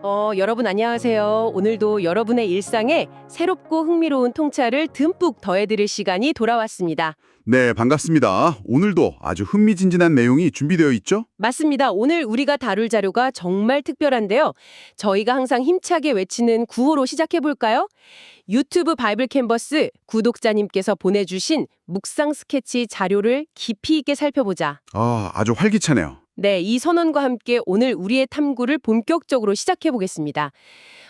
여러분 안녕하세요. 오늘도 여러분의 일상에 새롭고 흥미로운 통찰을 듬뿍 더해드릴 시간이 돌아왔습니다. 네, 반갑습니다. 오늘도 아주 흥미진진한 내용이 준비되어 있죠? 맞습니다. 오늘 우리가 다룰 자료가 정말 특별한데요. 저희가 항상 힘차게 외치는 구호로 시작해볼까요? 유튜브 바이블 캔버스 구독자님께서 보내주신 묵상 스케치 자료를 깊이 있게 살펴보자. 아주 활기차네요. 네, 이 선언과 함께 오늘 우리의 탐구를 본격적으로 시작해보겠습니다.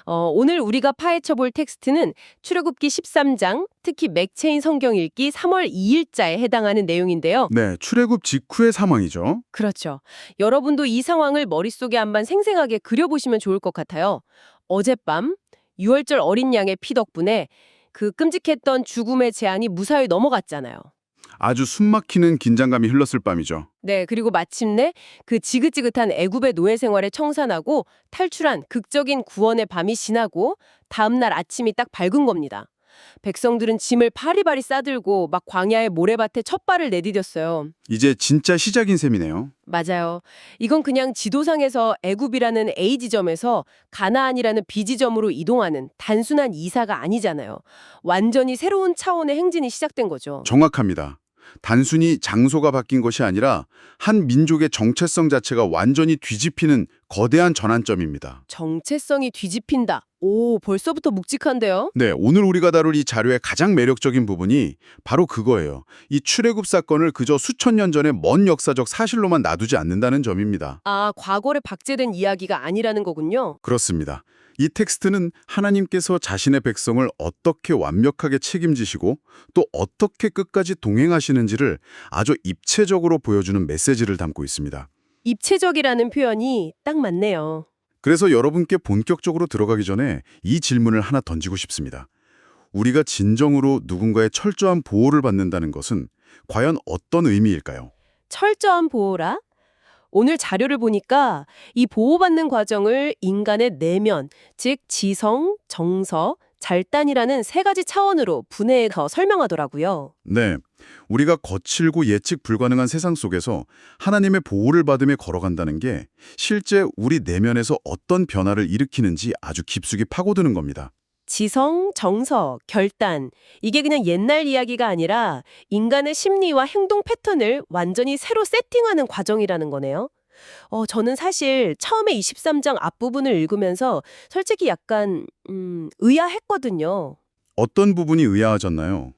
오늘 우리가 파헤쳐볼 텍스트는 출애굽기 13장, 특히 맥체인 성경 읽기 3월 2일자에 해당하는 내용인데요. 네, 출애굽 직후의 상황이죠. 그렇죠. 여러분도 이 상황을 머릿속에 한번 생생하게 그려보시면 좋을 것 같아요. 어젯밤 유월절 어린 양의 피 덕분에 그 끔찍했던 죽음의 재앙이 무사히 넘어갔잖아요. 아주 숨막히는 긴장감이 흘렀을 밤이죠. 네, 그리고 마침내 그 지긋지긋한 애굽의 노예 생활에 청산하고 탈출한 극적인 구원의 밤이 지나고 다음날 아침이 딱 밝은 겁니다. 백성들은 짐을 파리바리 싸들고 막 광야의 모래밭에 첫 발을 내디뎠어요. 이제 진짜 시작인 셈이네요. 맞아요. 이건 그냥 지도상에서 애굽이라는 A 지점에서 가나안이라는 B 지점으로 이동하는 단순한 이사가 아니잖아요. 완전히 새로운 차원의 행진이 시작된 거죠. 정확합니다. 단순히 장소가 바뀐 것이 아니라 한 민족의 정체성 자체가 완전히 뒤집히는 거대한 전환점입니다. 정체성이 뒤집힌다. 오, 벌써부터 묵직한데요? 네, 오늘 우리가 다룰 이 자료의 가장 매력적인 부분이 바로 그거예요. 이 출애굽 사건을 그저 수천 년 전의 먼 역사적 사실로만 놔두지 않는다는 점입니다. 아, 과거에 박제된 이야기가 아니라는 거군요. 그렇습니다. 이 텍스트는 하나님께서 자신의 백성을 어떻게 완벽하게 책임지시고 또 어떻게 끝까지 동행하시는지를 아주 입체적으로 보여주는 메시지를 담고 있습니다. 입체적이라는 표현이 딱 맞네요. 그래서 여러분께 본격적으로 들어가기 전에 이 질문을 하나 던지고 싶습니다. 우리가 진정으로 누군가의 철저한 보호를 받는다는 것은 과연 어떤 의미일까요? 철저한 보호라? 오늘 자료를 보니까 이 보호받는 과정을 인간의 내면, 즉 지성, 정서, 잘단이라는 세 가지 차원으로 분해해서 설명하더라고요. 네, 우리가 거칠고 예측 불가능한 세상 속에서 하나님의 보호를 받으며 걸어간다는 게 실제 우리 내면에서 어떤 변화를 일으키는지 아주 깊숙이 파고드는 겁니다. 지성, 정서, 결단. 이게 그냥 옛날 이야기가 아니라 인간의 심리와 행동 패턴을 완전히 새로 세팅하는 과정이라는 거네요. 저는 사실 처음에 23장 앞부분을 읽으면서 솔직히 약간 의아했거든요. 어떤 부분이 의아하셨나요?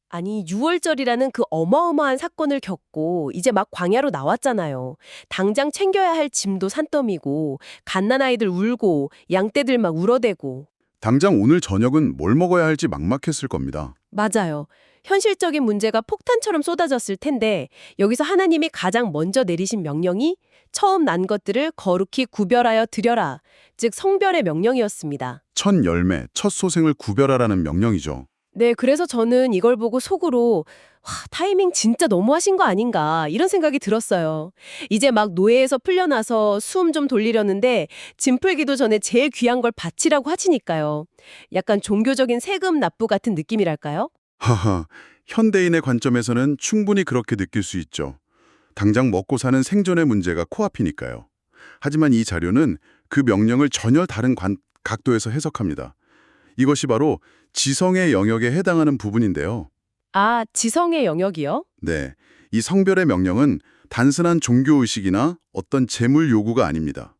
아니, 유월절이라는 그 어마어마한 사건을 겪고 이제 막 광야로 나왔잖아요. 당장 챙겨야 할 짐도 산더미고 갓난아이들 울고 양떼들 막 울어대고. 당장 오늘 저녁은 뭘 먹어야 할지 막막했을 겁니다. 맞아요. 현실적인 문제가 폭탄처럼 쏟아졌을 텐데 여기서 하나님이 가장 먼저 내리신 명령이 처음 난 것들을 거룩히 구별하여 드려라. 즉 성별의 명령이었습니다. 첫 열매, 첫 소생을 구별하라는 명령이죠. 네, 그래서 저는 이걸 보고 속으로 와, 타이밍 진짜 너무하신 거 아닌가 이런 생각이 들었어요. 이제 막 노예에서 풀려나서 숨 좀 돌리려는데 짐 풀기도 전에 제일 귀한 걸 바치라고 하시니까요. 약간 종교적인 세금 납부 같은 느낌이랄까요? 하하, 현대인의 관점에서는 충분히 그렇게 느낄 수 있죠. 당장 먹고 사는 생존의 문제가 코앞이니까요. 하지만 이 자료는 그 명령을 전혀 다른 각도에서 해석합니다. 이것이 바로 지성의 영역에 해당하는 부분인데요. 아, 지성의 영역이요? 네, 이 성별의 명령은 단순한 종교의식이나 어떤 재물 요구가 아닙니다.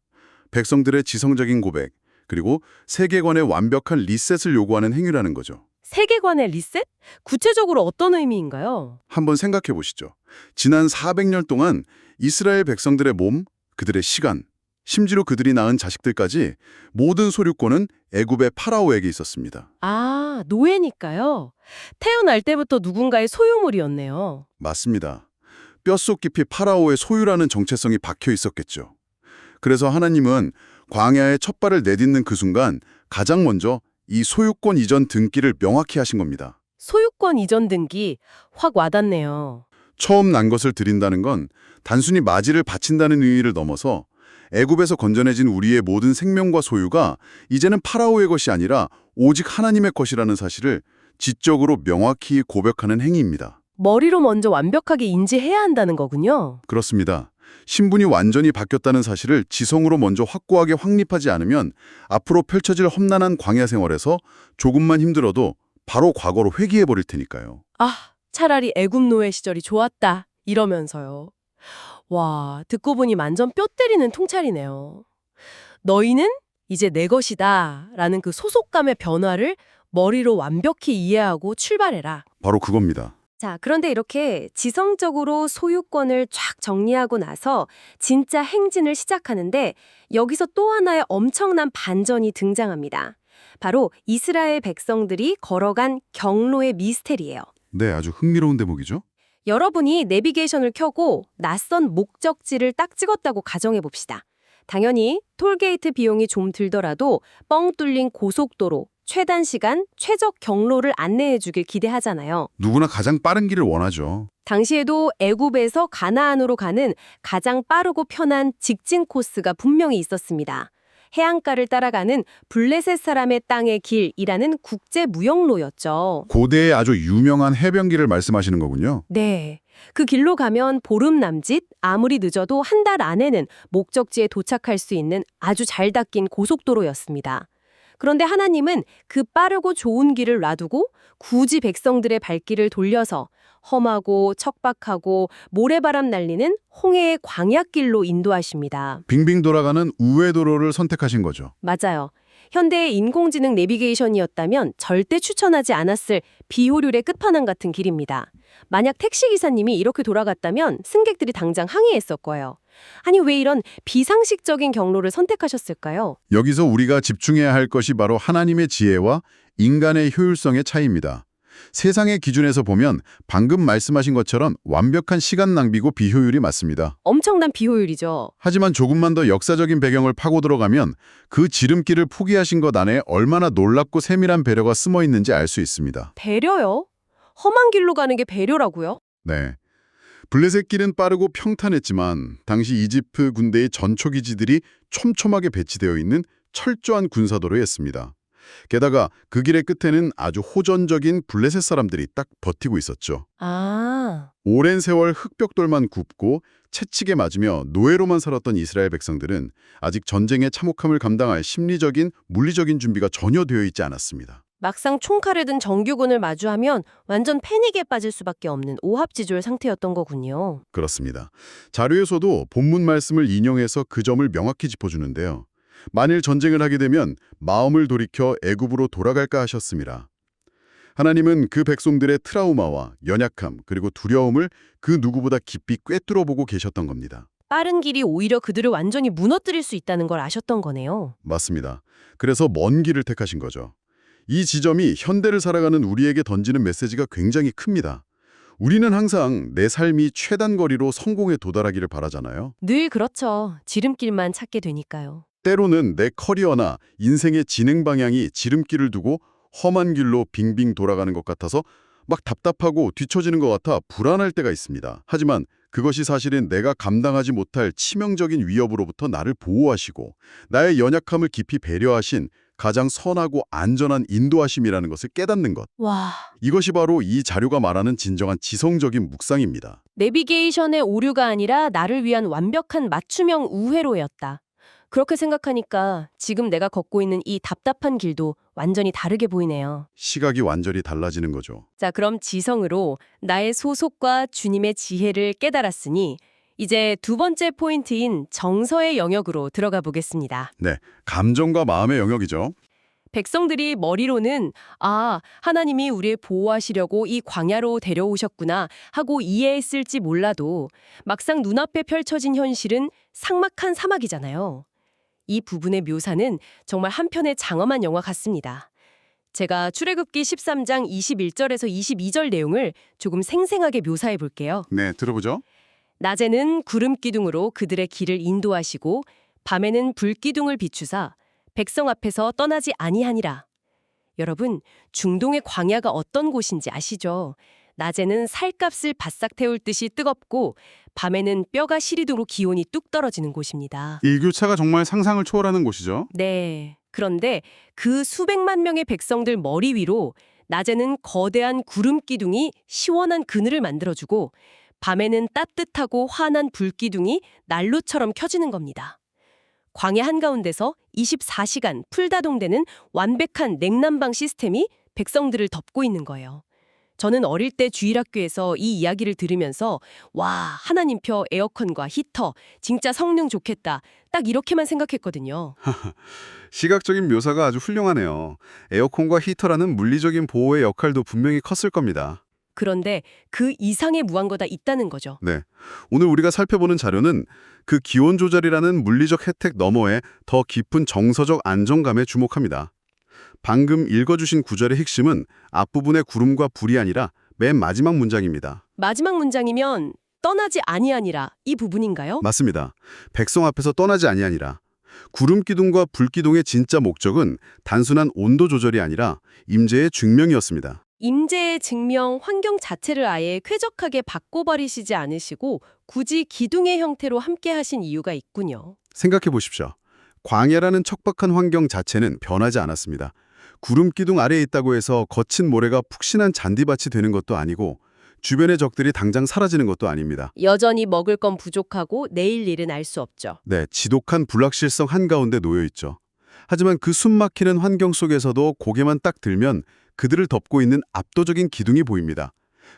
백성들의 지성적인 고백, 그리고 세계관의 완벽한 리셋을 요구하는 행위라는 거죠. 세계관의 리셋? 구체적으로 어떤 의미인가요? 한번 생각해 보시죠. 지난 400년 동안 이스라엘 백성들의 몸, 그들의 시간, 심지어 그들이 낳은 자식들까지 모든 소유권은 애굽의 파라오에게 있었습니다. 아, 노예니까요. 태어날 때부터 누군가의 소유물이었네요. 맞습니다. 뼛속 깊이 파라오의 소유라는 정체성이 박혀 있었겠죠. 그래서 하나님은 광야에 첫 발을 내딛는 그 순간 가장 먼저 이 소유권 이전 등기를 명확히 하신 겁니다. 소유권 이전 등기 확 와닿네요. 처음 난 것을 드린다는 건 단순히 맞이를 바친다는 의미를 넘어서 애굽에서 건져내진 우리의 모든 생명과 소유가 이제는 파라오의 것이 아니라 오직 하나님의 것이라는 사실을 지적으로 명확히 고백하는 행위입니다. 머리로 먼저 완벽하게 인지해야 한다는 거군요. 그렇습니다. 신분이 완전히 바뀌었다는 사실을 지성으로 먼저 확고하게 확립하지 않으면 앞으로 펼쳐질 험난한 광야 생활에서 조금만 힘들어도 바로 과거로 회귀해버릴 테니까요. 아, 차라리 애굽 노예 시절이 좋았다. 이러면서요. 와, 듣고 보니 완전 뼈 때리는 통찰이네요. 너희는 이제 내 것이다 라는 그 소속감의 변화를 머리로 완벽히 이해하고 출발해라. 바로 그겁니다. 자, 그런데 이렇게 지성적으로 소유권을 쫙 정리하고 나서 진짜 행진을 시작하는데 여기서 또 하나의 엄청난 반전이 등장합니다. 바로 이스라엘 백성들이 걸어간 경로의 미스테리예요. 네, 아주 흥미로운 대목이죠. 여러분이 내비게이션을 켜고 낯선 목적지를 딱 찍었다고 가정해 봅시다. 당연히 톨게이트 비용이 좀 들더라도 뻥 뚫린 고속도로, 최단 시간, 최적 경로를 안내해 주길 기대하잖아요. 누구나 가장 빠른 길을 원하죠. 당시에도 애굽에서 가나안으로 가는 가장 빠르고 편한 직진 코스가 분명히 있었습니다. 해안가를 따라가는 블레셋 사람의 땅의 길이라는 국제 무역로였죠. 고대의 아주 유명한 해변길을 말씀하시는 거군요. 네. 그 길로 가면 보름 남짓, 아무리 늦어도 한 달 안에는 목적지에 도착할 수 있는 아주 잘 닦인 고속도로였습니다. 그런데 하나님은 그 빠르고 좋은 길을 놔두고 굳이 백성들의 발길을 돌려서 험하고 척박하고 모래바람 날리는 홍해의 광야길로 인도하십니다. 빙빙 돌아가는 우회도로를 선택하신 거죠. 맞아요. 현대의 인공지능 내비게이션이었다면 절대 추천하지 않았을 비효율의 끝판왕 같은 길입니다. 만약 택시기사님이 이렇게 돌아갔다면 승객들이 당장 항의했을 거예요. 아니 왜 이런 비상식적인 경로를 선택하셨을까요? 여기서 우리가 집중해야 할 것이 바로 하나님의 지혜와 인간의 효율성의 차이입니다. 세상의 기준에서 보면 방금 말씀하신 것처럼 완벽한 시간 낭비고 비효율이 맞습니다. 엄청난 비효율이죠. 하지만 조금만 더 역사적인 배경을 파고 들어가면 그 지름길을 포기하신 것 안에 얼마나 놀랍고 세밀한 배려가 숨어 있는지 알 수 있습니다. 배려요? 험한 길로 가는 게 배려라고요? 네. 블레셋 길은 빠르고 평탄했지만 당시 이집트 군대의 전초기지들이 촘촘하게 배치되어 있는 철저한 군사도로였습니다. 게다가 그 길의 끝에는 아주 호전적인 블레셋 사람들이 딱 버티고 있었죠. 아, 오랜 세월 흙벽돌만 굽고 채찍에 맞으며 노예로만 살았던 이스라엘 백성들은 아직 전쟁의 참혹함을 감당할 심리적인, 물리적인 준비가 전혀 되어 있지 않았습니다. 막상 총칼을 든 정규군을 마주하면 완전 패닉에 빠질 수밖에 없는 오합지졸 상태였던 거군요. 그렇습니다. 자료에서도 본문 말씀을 인용해서 그 점을 명확히 짚어주는데요. 만일 전쟁을 하게 되면 마음을 돌이켜 애굽으로 돌아갈까 하셨습니다. 하나님은 그 백성들의 트라우마와 연약함 그리고 두려움을 그 누구보다 깊이 꿰뚫어보고 계셨던 겁니다. 빠른 길이 오히려 그들을 완전히 무너뜨릴 수 있다는 걸 아셨던 거네요. 맞습니다. 그래서 먼 길을 택하신 거죠. 이 지점이 현대를 살아가는 우리에게 던지는 메시지가 굉장히 큽니다. 우리는 항상 내 삶이 최단 거리로 성공에 도달하기를 바라잖아요. 늘 그렇죠. 지름길만 찾게 되니까요. 때로는 내 커리어나 인생의 진행 방향이 지름길을 두고 험한 길로 빙빙 돌아가는 것 같아서 막 답답하고 뒤처지는 것 같아 불안할 때가 있습니다. 하지만 그것이 사실은 내가 감당하지 못할 치명적인 위협으로부터 나를 보호하시고 나의 연약함을 깊이 배려하신 가장 선하고 안전한 인도하심이라는 것을 깨닫는 것. 와, 이것이 바로 이 자료가 말하는 진정한 지성적인 묵상입니다. 내비게이션의 오류가 아니라 나를 위한 완벽한 맞춤형 우회로였다. 그렇게 생각하니까 지금 내가 걷고 있는 이 답답한 길도 완전히 다르게 보이네요. 시각이 완전히 달라지는 거죠. 자, 그럼 지성으로 나의 소속과 주님의 지혜를 깨달았으니 이제 두 번째 포인트인 정서의 영역으로 들어가 보겠습니다. 네, 감정과 마음의 영역이죠. 백성들이 머리로는 아, 하나님이 우리를 보호하시려고 이 광야로 데려오셨구나 하고 이해했을지 몰라도 막상 눈앞에 펼쳐진 현실은 삭막한 사막이잖아요. 이 부분의 묘사는 정말 한편의 장엄한 영화 같습니다. 제가 출애굽기 13장 21절에서 22절 내용을 조금 생생하게 묘사해 볼게요. 네, 들어보죠. 낮에는 구름 기둥으로 그들의 길을 인도하시고 밤에는 불 기둥을 비추사 백성 앞에서 떠나지 아니하니라. 여러분, 중동의 광야가 어떤 곳인지 아시죠? 낮에는 살갗을 바싹 태울 듯이 뜨겁고 밤에는 뼈가 시리도록 기온이 뚝 떨어지는 곳입니다. 일교차가 정말 상상을 초월하는 곳이죠. 네. 그런데 그 수백만 명의 백성들 머리 위로 낮에는 거대한 구름 기둥이 시원한 그늘을 만들어주고 밤에는 따뜻하고 환한 불기둥이 난로처럼 켜지는 겁니다. 광야 한가운데서 24시간 풀다동되는 완벽한 냉난방 시스템이 백성들을 덮고 있는 거예요. 저는 어릴 때 주일학교에서 이 이야기를 들으면서 와, 하나님표 에어컨과 히터 진짜 성능 좋겠다. 딱 이렇게만 생각했거든요. 시각적인 묘사가 아주 훌륭하네요. 에어컨과 히터라는 물리적인 보호의 역할도 분명히 컸을 겁니다. 그런데 그 이상의 무한거다 있다는 거죠. 네. 오늘 우리가 살펴보는 자료는 그 기온 조절이라는 물리적 혜택 너머에 더 깊은 정서적 안정감에 주목합니다. 방금 읽어주신 구절의 핵심은 앞부분의 구름과 불이 아니라 맨 마지막 문장입니다. 마지막 문장이면 떠나지 아니하니라 이 부분인가요? 맞습니다. 백성 앞에서 떠나지 아니하니라. 구름 기둥과 불 기둥의 진짜 목적은 단순한 온도 조절이 아니라 임재의 증명이었습니다. 임재의 증명 환경 자체를 아예 쾌적하게 바꿔버리시지 않으시고 굳이 기둥의 형태로 함께 하신 이유가 있군요. 생각해 보십시오. 광야라는 척박한 환경 자체는 변하지 않았습니다. 구름 기둥 아래에 있다고 해서 거친 모래가 푹신한 잔디밭이 되는 것도 아니고 주변의 적들이 당장 사라지는 것도 아닙니다. 여전히 먹을 건 부족하고 내일 일은 알 수 없죠. 네, 지독한 불확실성 한가운데 놓여 있죠. 하지만 그 숨막히는 환경 속에서도 고개만 딱 들면 그들을 덮고 있는 압도적인 기둥이 보입니다.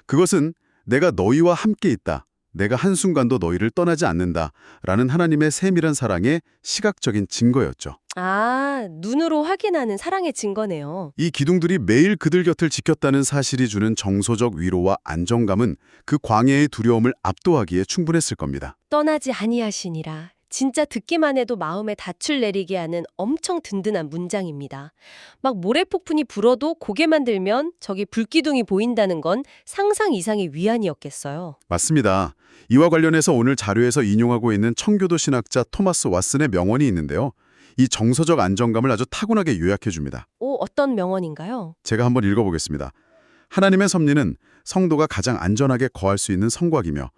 그것은 내가 너희와 함께 있다. 내가 한순간도 너희를 떠나지 않는다. 라는 하나님의 세밀한 사랑의 시각적인 증거였죠. 아, 눈으로 확인하는 사랑의 증거네요. 이 기둥들이 매일 그들 곁을 지켰다는 사실이 주는 정서적 위로와 안정감은 그 광야의 두려움을 압도하기에 충분했을 겁니다. 떠나지 아니하시니라. 진짜 듣기만 해도 마음에 닻을 내리게 하는 엄청 든든한 문장입니다. 막 모래폭풍이 불어도 고개만 들면 저기 불기둥이 보인다는 건 상상 이상의 위안이었겠어요. 맞습니다. 이와 관련해서 오늘 자료에서 인용하고 있는 청교도 신학자 토마스 왓슨의 명언이 있는데요. 이 정서적 안정감을 아주 타고나게 요약해 줍니다. 오, 어떤 명언인가요? 제가 한번 읽어보겠습니다. 하나님의 섭리는 성도가 가장 안전하게 거할 수 있는 성곽이며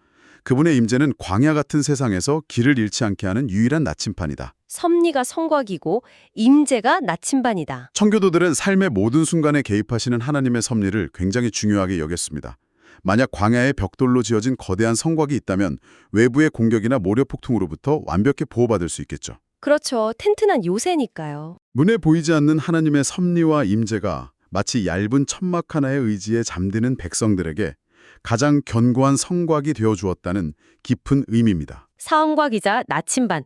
그분의 임재는 광야 같은 세상에서 길을 잃지 않게 하는 유일한 나침판이다. 섭리가 성곽이고 임재가 나침반이다. 청교도들은 삶의 모든 순간에 개입하시는 하나님의 섭리를 굉장히 중요하게 여겼습니다. 만약 광야에 벽돌로 지어진 거대한 성곽이 있다면 외부의 공격이나 모래폭풍으로부터 완벽히 보호받을 수 있겠죠. 그렇죠. 튼튼한 요새니까요. 눈에 보이지 않는 하나님의 섭리와 임재가 마치 얇은 천막 하나의 의지에 잠드는 백성들에게 가장 견고한 성곽이 되어주었다는 깊은 의미입니다. 사원곽이자 나침반.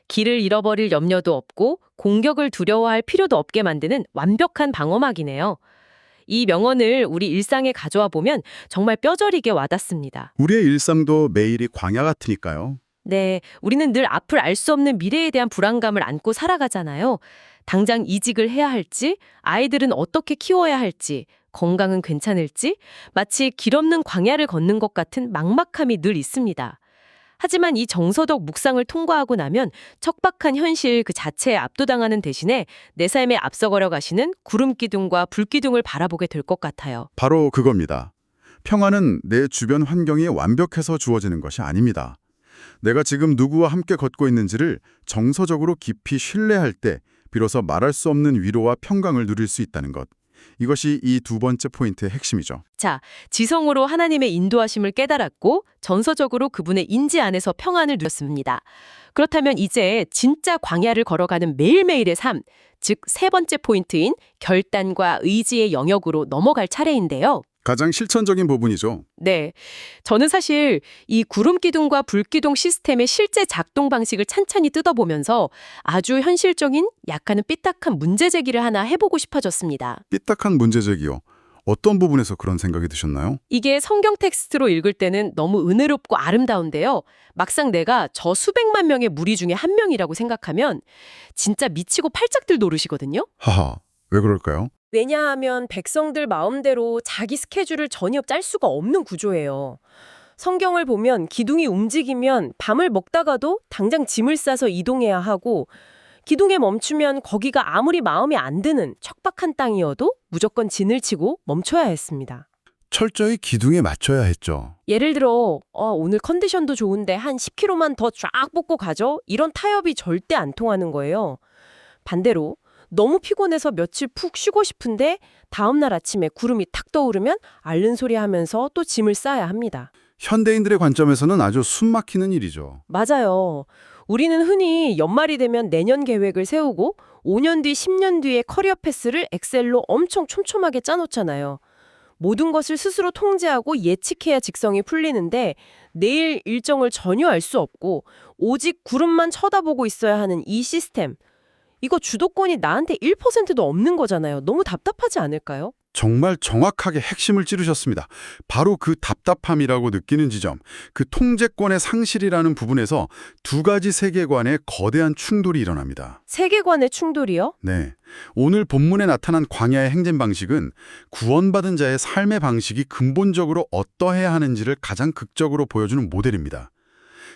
길을 잃어버릴 염려도 없고 공격을 두려워할 필요도 없게 만드는 완벽한 방어막이네요. 이 명언을 우리 일상에 가져와 보면 정말 뼈저리게 와닿습니다. 우리의 일상도 매일이 광야 같으니까요. 네, 우리는 늘 앞을 알 수 없는 미래에 대한 불안감을 안고 살아가잖아요. 당장 이직을 해야 할지, 아이들은 어떻게 키워야 할지, 건강은 괜찮을지, 마치 길 없는 광야를 걷는 것 같은 막막함이 늘 있습니다. 하지만 이 정서적 묵상을 통과하고 나면 척박한 현실 그 자체에 압도당하는 대신에 내 삶에 앞서거려 가시는 구름기둥과 불기둥을 바라보게 될 것 같아요. 바로 그겁니다. 평화는 내 주변 환경이 완벽해서 주어지는 것이 아닙니다. 내가 지금 누구와 함께 걷고 있는지를 정서적으로 깊이 신뢰할 때 비로소 말할 수 없는 위로와 평강을 누릴 수 있다는 것. 이것이 이 두 번째 포인트의 핵심이죠. 자, 지성으로 하나님의 인도하심을 깨달았고 정서적으로 그분의 인지 안에서 평안을 누렸습니다. 그렇다면 이제 진짜 광야를 걸어가는 매일매일의 삶, 즉 세 번째 포인트인 결단과 의지의 영역으로 넘어갈 차례인데요. 가장 실천적인 부분이죠. 네, 저는 사실 이 구름기둥과 불기둥 시스템의 실제 작동 방식을 찬찬히 뜯어보면서 아주 현실적인 약간은 삐딱한 문제 제기를 하나 해보고 싶어졌습니다. 삐딱한 문제제기요. 어떤 부분에서 그런 생각이 드셨나요? 이게 성경 텍스트로 읽을 때는 너무 은혜롭고 아름다운데요. 막상 내가 저 수백만 명의 무리 중에 한 명이라고 생각하면 진짜 미치고 팔짝들 노르시거든요. 하하, 왜 그럴까요? 왜냐하면 백성들 마음대로 자기 스케줄을 전혀 짤 수가 없는 구조예요. 성경을 보면 기둥이 움직이면 밤을 먹다가도 당장 짐을 싸서 이동해야 하고 기둥에 멈추면 거기가 아무리 마음에 안 드는 척박한 땅이어도 무조건 진을 치고 멈춰야 했습니다. 철저히 기둥에 맞춰야 했죠. 예를 들어 오늘 컨디션도 좋은데 한 10km만 더 쫙 뻗고 가죠? 이런 타협이 절대 안 통하는 거예요. 반대로 너무 피곤해서 며칠 푹 쉬고 싶은데 다음날 아침에 구름이 탁 떠오르면 앓는 소리 하면서 또 짐을 싸야 합니다. 현대인들의 관점에서는 아주 숨막히는 일이죠. 맞아요. 우리는 흔히 연말이 되면 내년 계획을 세우고 5년 뒤, 10년 뒤의 커리어 패스를 엑셀로 엄청 촘촘하게 짜놓잖아요. 모든 것을 스스로 통제하고 예측해야 직성이 풀리는데 내일 일정을 전혀 알 수 없고 오직 구름만 쳐다보고 있어야 하는 이 시스템. 이거 주도권이 나한테 1%도 없는 거잖아요. 너무 답답하지 않을까요? 정말 정확하게 핵심을 찌르셨습니다. 바로 그 답답함이라고 느끼는 지점, 그 통제권의 상실이라는 부분에서 두 가지 세계관의 거대한 충돌이 일어납니다. 세계관의 충돌이요? 네. 오늘 본문에 나타난 광야의 행진 방식은 구원받은 자의 삶의 방식이 근본적으로 어떠해야 하는지를 가장 극적으로 보여주는 모델입니다.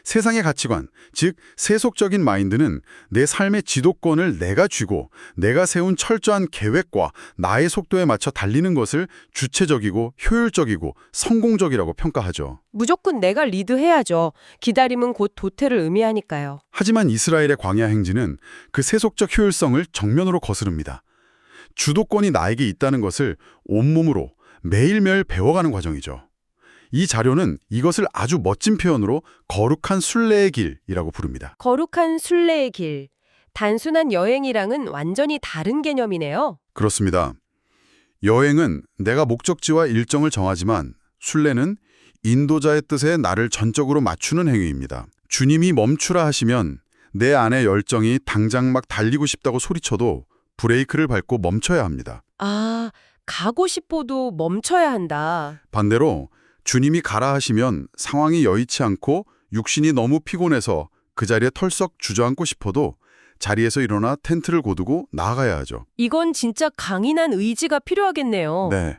세상의 가치관, 즉 세속적인 마인드는 내 삶의 지도권을 내가 쥐고 내가 세운 철저한 계획과 나의 속도에 맞춰 달리는 것을 주체적이고 효율적이고 성공적이라고 평가하죠. 무조건 내가 리드해야죠. 기다림은 곧 도태를 의미하니까요. 하지만 이스라엘의 광야 행진은 그 세속적 효율성을 정면으로 거스릅니다. 주도권이 나에게 있다는 것을 온몸으로 매일매일 배워가는 과정이죠. 이 자료는 이것을 아주 멋진 표현으로 거룩한 순례의 길이라고 부릅니다. 거룩한 순례의 길. 단순한 여행이랑은 완전히 다른 개념이네요. 그렇습니다. 여행은 내가 목적지와 일정을 정하지만 순례는 인도자의 뜻에 나를 전적으로 맞추는 행위입니다. 주님이 멈추라 하시면 내 안의 열정이 당장 막 달리고 싶다고 소리쳐도 브레이크를 밟고 멈춰야 합니다. 아, 가고 싶어도 멈춰야 한다. 반대로 주님이 가라 하시면 상황이 여의치 않고 육신이 너무 피곤해서 그 자리에 털썩 주저앉고 싶어도 자리에서 일어나 텐트를 고두고 나아가야 하죠. 이건 진짜 강인한 의지가 필요하겠네요. 네,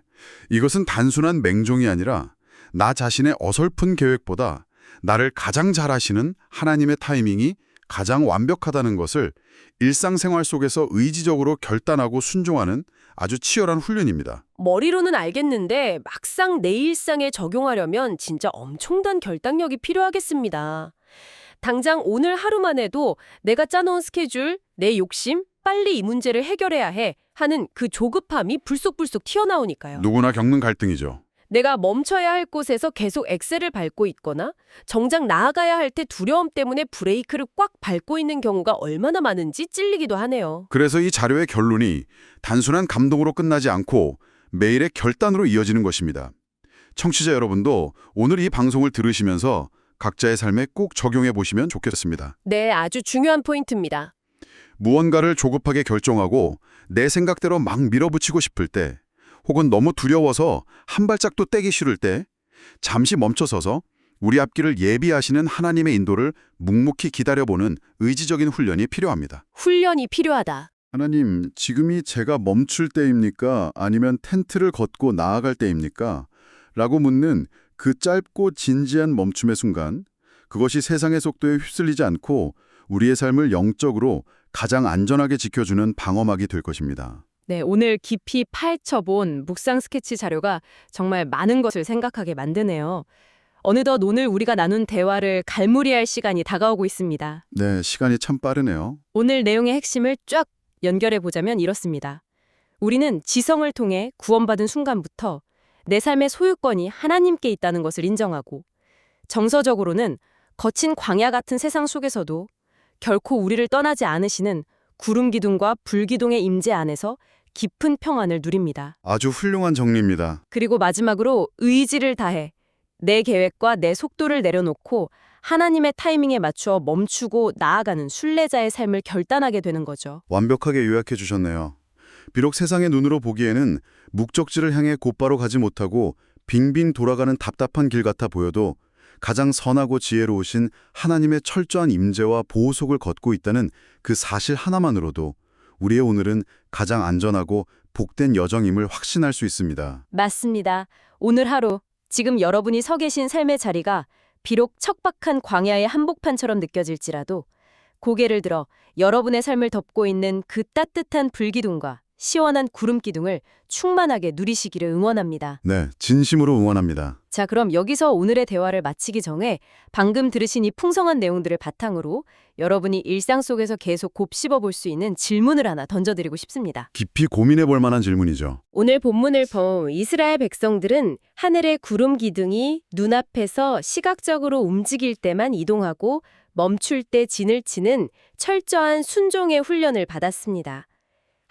이것은 단순한 맹종이 아니라 나 자신의 어설픈 계획보다 나를 가장 잘 아시는 하나님의 타이밍이 가장 완벽하다는 것을 일상생활 속에서 의지적으로 결단하고 순종하는 아주 치열한 훈련입니다. 머리로는 알겠는데 막상 내 일상에 적용하려면 진짜 엄청난 결단력이 필요하겠습니다. 당장 오늘 하루만 해도 내가 짜놓은 스케줄, 내 욕심, 빨리 이 문제를 해결해야 해 하는 그 조급함이 불쑥불쑥 튀어나오니까요. 누구나 겪는 갈등이죠. 내가 멈춰야 할 곳에서 계속 엑셀을 밟고 있거나 정작 나아가야 할 때 두려움 때문에 브레이크를 꽉 밟고 있는 경우가 얼마나 많은지 찔리기도 하네요. 그래서 이 자료의 결론이 단순한 감동으로 끝나지 않고 매일의 결단으로 이어지는 것입니다. 청취자 여러분도 오늘 이 방송을 들으시면서 각자의 삶에 꼭 적용해 보시면 좋겠습니다. 네, 아주 중요한 포인트입니다. 무언가를 조급하게 결정하고 내 생각대로 막 밀어붙이고 싶을 때 혹은 너무 두려워서 한 발짝도 떼기 싫을 때 잠시 멈춰서서 우리 앞길을 예비하시는 하나님의 인도를 묵묵히 기다려보는 의지적인 훈련이 필요합니다. 훈련이 필요하다. 하나님, 지금이 제가 멈출 때입니까? 아니면 텐트를 걷고 나아갈 때입니까? 라고 묻는 그 짧고 진지한 멈춤의 순간, 그것이 세상의 속도에 휩쓸리지 않고 우리의 삶을 영적으로 가장 안전하게 지켜주는 방어막이 될 것입니다. 네, 오늘 깊이 파헤쳐본 묵상 스케치 자료가 정말 많은 것을 생각하게 만드네요. 어느덧 오늘 우리가 나눈 대화를 갈무리할 시간이 다가오고 있습니다. 네, 시간이 참 빠르네요. 오늘 내용의 핵심을 쫙 연결해 보자면 이렇습니다. 우리는 지성을 통해 구원받은 순간부터 내 삶의 소유권이 하나님께 있다는 것을 인정하고 정서적으로는 거친 광야 같은 세상 속에서도 결코 우리를 떠나지 않으시는 구름 기둥과 불 기둥의 임재 안에서 깊은 평안을 누립니다. 아주 훌륭한 정리입니다. 그리고 마지막으로 의지를 다해 내 계획과 내 속도를 내려놓고 하나님의 타이밍에 맞추어 멈추고 나아가는 순례자의 삶을 결단하게 되는 거죠. 완벽하게 요약해 주셨네요. 비록 세상의 눈으로 보기에는 목적지를 향해 곧바로 가지 못하고 빙빙 돌아가는 답답한 길 같아 보여도 가장 선하고 지혜로우신 하나님의 철저한 임재와 보호 속을 걷고 있다는 그 사실 하나만으로도 우리의 오늘은 가장 안전하고 복된 여정임을 확신할 수 있습니다. 맞습니다. 오늘 하루 지금 여러분이 서 계신 삶의 자리가 비록 척박한 광야의 한복판처럼 느껴질지라도 고개를 들어 여러분의 삶을 덮고 있는 그 따뜻한 불기둥과 시원한 구름 기둥을 충만하게 누리시기를 응원합니다. 네, 진심으로 응원합니다. 자, 그럼 여기서 오늘의 대화를 마치기 전에 방금 들으신 이 풍성한 내용들을 바탕으로 여러분이 일상 속에서 계속 곱씹어 볼 수 있는 질문을 하나 던져드리고 싶습니다. 깊이 고민해 볼 만한 질문이죠. 오늘 본문을 본 이스라엘 백성들은 하늘의 구름 기둥이 눈앞에서 시각적으로 움직일 때만 이동하고 멈출 때 진을 치는 철저한 순종의 훈련을 받았습니다.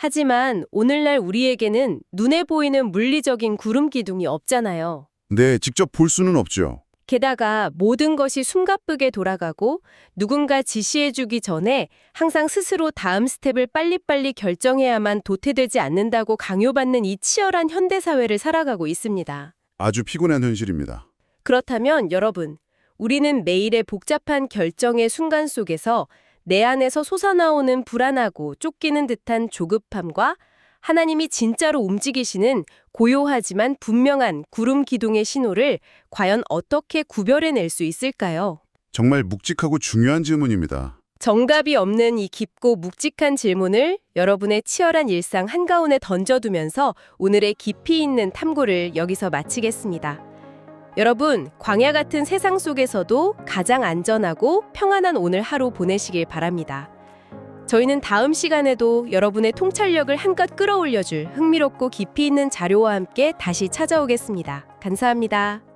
하지만 오늘날 우리에게는 눈에 보이는 물리적인 구름 기둥이 없잖아요. 네, 직접 볼 수는 없죠. 게다가 모든 것이 숨가쁘게 돌아가고 누군가 지시해주기 전에 항상 스스로 다음 스텝을 빨리빨리 결정해야만 도태되지 않는다고 강요받는 이 치열한 현대사회를 살아가고 있습니다. 아주 피곤한 현실입니다. 그렇다면 여러분, 우리는 매일의 복잡한 결정의 순간 속에서 내 안에서 솟아나오는 불안하고 쫓기는 듯한 조급함과 하나님이 진짜로 움직이시는 고요하지만 분명한 구름 기둥의 신호를 과연 어떻게 구별해낼 수 있을까요? 정말 묵직하고 중요한 질문입니다. 정답이 없는 이 깊고 묵직한 질문을 여러분의 치열한 일상 한가운데 던져두면서 오늘의 깊이 있는 탐구를 여기서 마치겠습니다. 여러분, 광야 같은 세상 속에서도 가장 안전하고 평안한 오늘 하루 보내시길 바랍니다. 저희는 다음 시간에도 여러분의 통찰력을 한껏 끌어올려줄 흥미롭고 깊이 있는 자료와 함께 다시 찾아오겠습니다. 감사합니다.